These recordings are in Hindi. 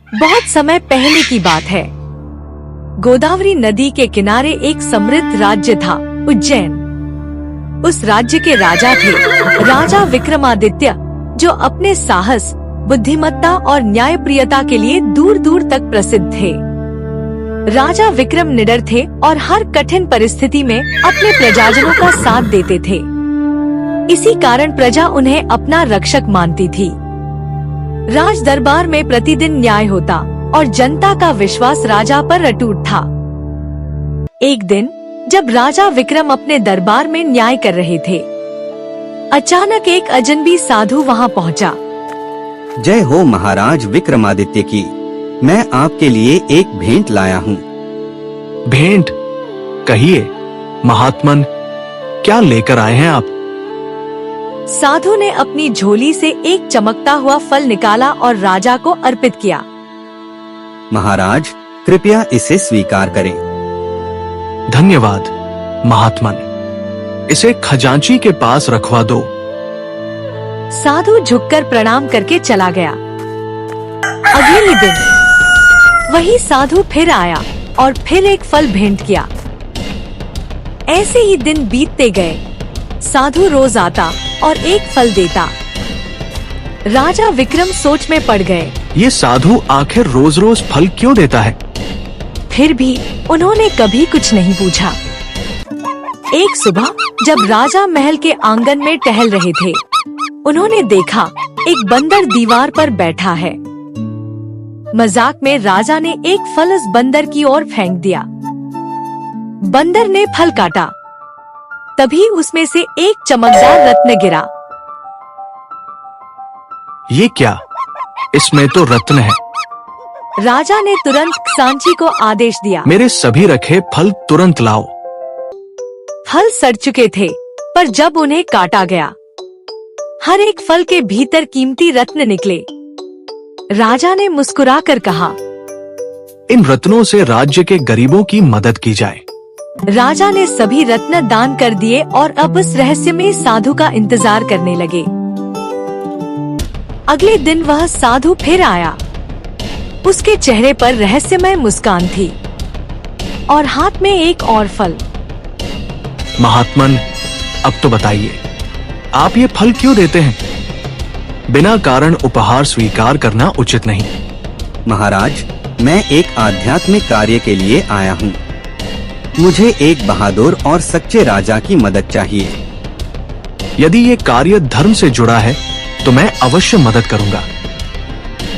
बहुत समय पहले की बात है। गोदावरी नदी के किनारे एक समृद्ध राज्य था, उज्जैन। उस राज्य के राजा थे राजा विक्रमादित्य, जो अपने साहस, बुद्धिमत्ता और न्यायप्रियता के लिए दूर दूर तक प्रसिद्ध थे। राजा विक्रम निडर थे और हर कठिन परिस्थिति में अपने प्रजाजनों का साथ देते थे। इसी कारण प्रजा उन्हें अपना रक्षक मानती थी। राज दरबार में प्रतिदिन न्याय होता और जनता का विश्वास राजा पर अटूट था। एक दिन जब राजा विक्रम अपने दरबार में न्याय कर रहे थे, अचानक एक अजनबी साधु वहां पहुंचा। जय हो महाराज विक्रमादित्य की। मैं आपके लिए एक भेंट लाया हूँ। भेंट? कहिए महात्मन, क्या लेकर आए हैं आप? साधु ने अपनी झोली से एक चमकता हुआ फल निकाला और राजा को अर्पित किया। महाराज, कृपया इसे स्वीकार करें। धन्यवाद महात्मन, इसे खजांची के पास रखवा दो। साधु झुककर प्रणाम करके चला गया। अगले ही दिन वही साधु फिर आया और फिर एक फल भेंट किया। ऐसे ही दिन बीतते गए। साधु रोज आता और एक फल देता। राजा विक्रम सोच में पड़ गए। ये साधु आखिर रोज रोज फल क्यों देता है? फिर भी उन्होंने कभी कुछ नहीं पूछा। एक सुबह जब राजा महल के आंगन में टहल रहे थे, उन्होंने देखा एक बंदर दीवार पर बैठा है। मजाक में राजा ने एक फल उस बंदर की ओर फेंक दिया। बंदर ने फल काटा, तभी उसमें से एक चमकदार रत्न गिरा। ये क्या? इसमें तो रत्न है। राजा ने तुरंत खजांची को आदेश दिया, मेरे सभी रखे फल तुरंत लाओ। फल सड़ चुके थे, पर जब उन्हें काटा गया, हर एक फल के भीतर कीमती रत्न निकले। राजा ने मुस्कुराकर कहा, इन रत्नों से राज्य के गरीबों की मदद की जाए। राजा ने सभी रत्न दान कर दिए और अब उस रहस्यमय साधु का इंतजार करने लगे। अगले दिन वह साधु फिर आया। उसके चेहरे पर रहस्यमय मुस्कान थी और हाथ में एक और फल। महात्मन, अब तो बताइए, आप ये फल क्यों देते हैं? बिना कारण उपहार स्वीकार करना उचित नहीं। महाराज, मैं एक आध्यात्मिक कार्य के लिए आया हूँ। मुझे एक बहादुर और सच्चे राजा की मदद चाहिए। यदि ये कार्य धर्म से जुड़ा है तो मैं अवश्य मदद करूंगा।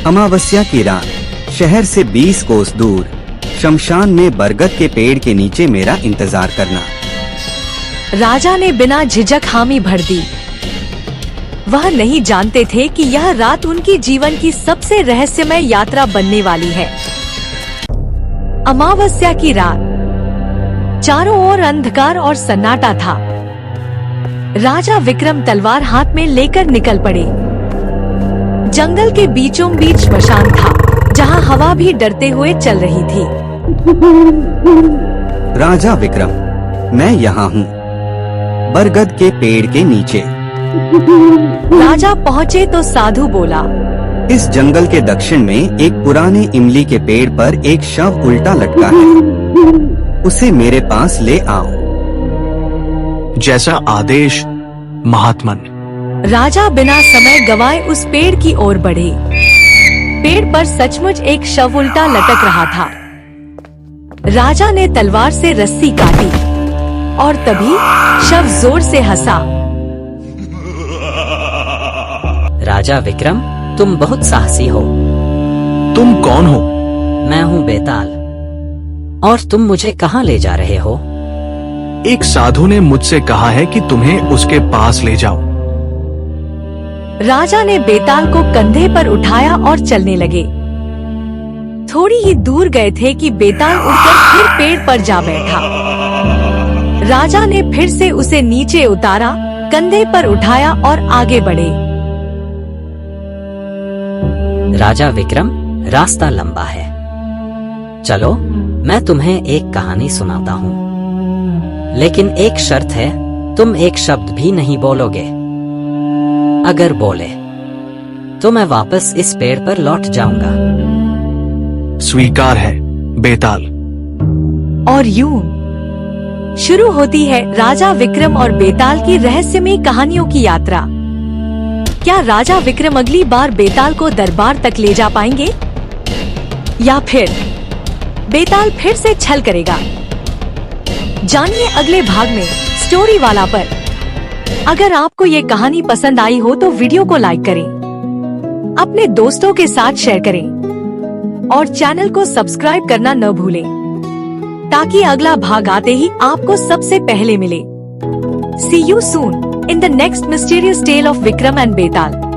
अमावस्या की रात शहर से 20 कोस दूर शमशान में बरगद के पेड़ के नीचे मेरा इंतजार करना। राजा ने बिना झिझक हामी भर दी। वह नहीं जानते थे कि यह रात उनकी जीवन की सबसे रहस्यमय यात्रा बनने वाली है। अमावस्या की रात, चारों ओर अंधकार और सन्नाटा था। राजा विक्रम तलवार हाथ में लेकर निकल पड़े। जंगल के बीचों बीच श्मशान था, जहां हवा भी डरते हुए चल रही थी। राजा विक्रम, मैं यहाँ हूँ, बरगद के पेड़ के नीचे। राजा पहुँचे तो साधु बोला, इस जंगल के दक्षिण में एक पुराने इमली के पेड़ पर एक शव उल्टा लटका है। उसे मेरे पास ले आओ। जैसा आदेश महात्मन। राजा बिना समय गवाए उस पेड़ की ओर बढ़े। पेड़ पर सचमुच एक शव उल्टा लटक रहा था। राजा ने तलवार से रस्सी काटी और तभी शव जोर से हंसा। राजा विक्रम, तुम बहुत साहसी हो। तुम कौन हो? मैं हूँ बेताल। और तुम मुझे कहाँ ले जा रहे हो? एक साधु ने मुझसे कहा है कि तुम्हें उसके पास ले जाओ। राजा ने बेताल को कंधे पर उठाया और चलने लगे। थोड़ी ही दूर गए थे कि बेताल उड़कर फिर पेड़ पर जा बैठा। राजा ने फिर से उसे नीचे उतारा, कंधे पर उठाया और आगे बढ़े। राजा विक्रम, रास्ता लंबा है। चलो, मैं तुम्हें एक कहानी सुनाता हूँ। लेकिन एक शर्त है, तुम एक शब्द भी नहीं बोलोगे। अगर बोले तो मैं वापस इस पेड़ पर लौट जाऊंगा। स्वीकार है बेताल। और यूं शुरू होती है राजा विक्रम और बेताल की रहस्यमयी कहानियों की यात्रा। क्या राजा विक्रम अगली बार बेताल को दरबार तक ले जा पाएंगे, या फिर बेताल फिर से छल करेगा? जानिए अगले भाग में स्टोरी वाला पर। अगर आपको ये कहानी पसंद आई हो तो वीडियो को लाइक करें, अपने दोस्तों के साथ शेयर करें और चैनल को सब्सक्राइब करना न भूलें, ताकि अगला भाग आते ही आपको सबसे पहले मिले। See you soon in the next mysterious tale of Vikram and Betal.